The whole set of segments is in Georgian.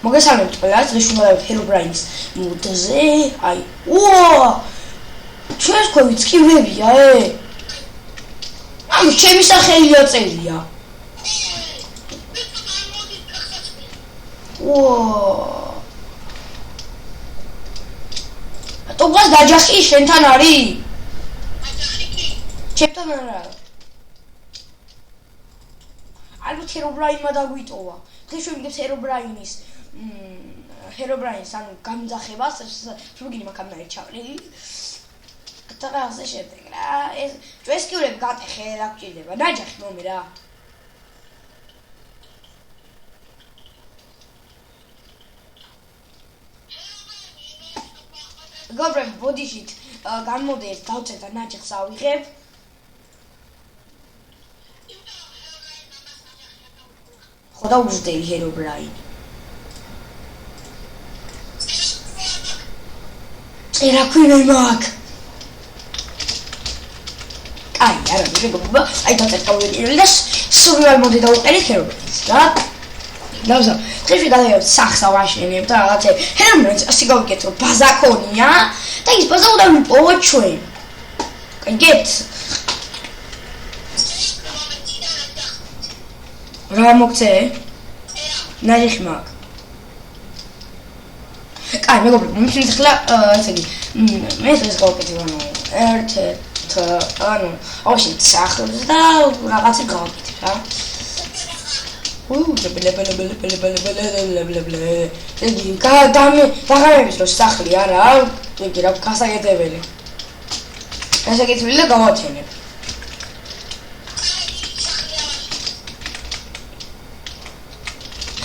მოგესალმებით ყველას, დღეს შევდივართ ჰერობრაინის მოდზე. აი, უა! ჩვენს ქვევით წკივრებია, ამ ჩემი სახელი აწერია. უა! ტობას დაჯახი შენთან არის? ჩემთან არა. ალბათ ჰერობრაინმა დაგვიტოვა. დღეს შევიდეთ ჰერობრაინის ანუ გამძახებას, სულგინი მაგამნაირ ჩავრილი. და ასე შემდეგ რა. ეს ჩვენს კივრები გატეხე რა გჭირდება. ნაჯახი მომი რა. გობრები ბოდიშით გამოდეთ დავწერთ და ნაჯახს ავიღებ. ხოდა უძდელი ჰერობრაინი. წერა ქვინე მაგ. აი, არა, მეგობრებო, აი დავწერთ გავიწერე და სურვილ მოდი დავუყენე ჰერობრაინს, რა. დავსა, დღეს გადავიდეთ სახს ავაშენებ და რაღაცე ჰერობრაინს ასე გავიკეთო, ბაზაკონია და ის ბაზა უნდა მიპოვო ჩვენ. კაიგეთ? რა მოგწე? ნაჯახი მაგ. კაი, მეგობრებო, მithით ახლა ესე იგი, მე ეს გავაკეთე, ანუ ოში სახს და რაღაცა გავაკეთე, რა. იგი დაღამების რო სახლი არა, იგი რა გასაკეთებელი. გასაკეთებელი და გავაჩენებ.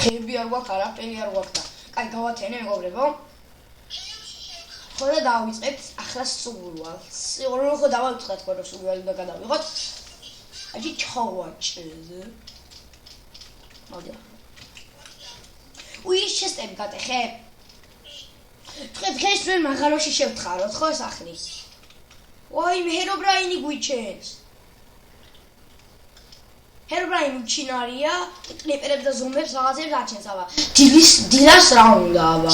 ხეები არ გვაქვს, არაფერი არ გვაქვს და კაი გავათენე მეგობრებო. ხოდა დავიწყებთ ახლა სულვალს. ხო დავიწყეთ ხო რომ სულვალი უნდა გადავიღოთ. აჯი ჩავაჭრე. მოდია. უი შეესტები გატეხე. დღეს ჩვენ მაღალოში შევთხაროთ ხო სახლის. ვაი ჰერობრაინი გვიჩენს. ჰერობრაინი ჩინარია, კნეპერებს და ზომბებს რაღაცებს აჩენს აბა. დილას რა უნდა აბა.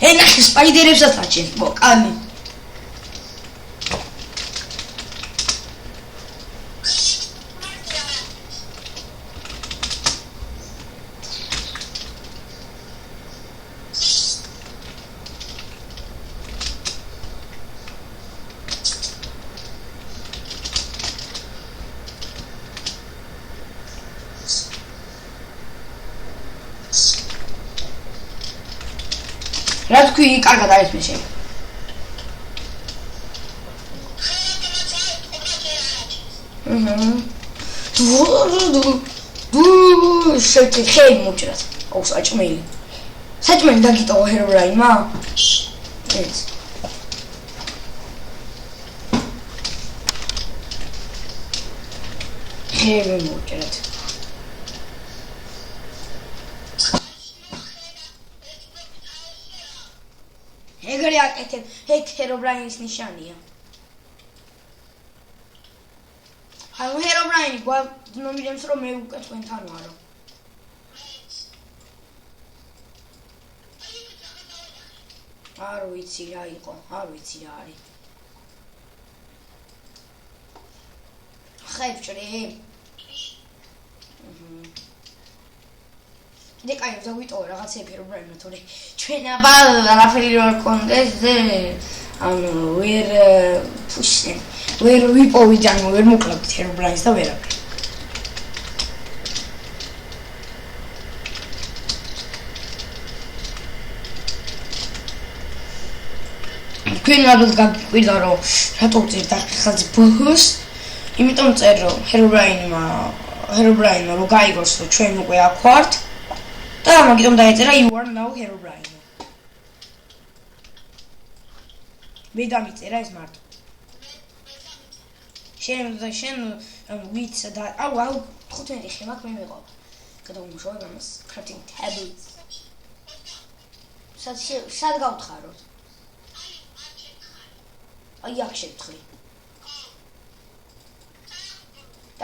ნახე სპაიდერებსაც აჩენს, მოკალი. რა თქვი, კარგად არის მე შენ. შეთი ხელი მოჭრას. აუ საჭმელი. საჭმელი დაგიტოვა ჰერობრაინმა? ეს. ხელი მოჭრათ. ეგრე აკეთებ, ეგ ჰერობრაინის ნიშანია. ანუ ჰერობრაინი გვამომიდენს რომ მე უკვე თქვენთან ვარო. არ ვიცი რა იყო, არ ვიცი რა არის. ხებჭრი. და კაი დავიტოვე რაღაცები ჰერობრაინმა თორე ჩვენ აბა არაფერი არ კონდეს ანუ ვერ ვიპოვით ანუ ვერ მოკლავთ ჰერობრაინს და ვერაფერი. თქვენ ალბათ გაგვიკვირდა რომ რატო წერთ ახალ ბოჰოს? იმიტომ წერ რომ ჰერობრაინმა რომ გაიგოს რომ ჩვენ უკვე აქ ვართ. და მაგიტომ დაეწერა you are now Herobrine. მე დამიწერა ეს მარტო. შენ ვიც და აუ 15 ხე მაქვს მე მეყო. გადავუმუშავებ ამას crafting tables. სად გავთხაროთ? აი აქ შევთხრი. და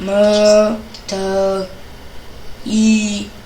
M, T, I,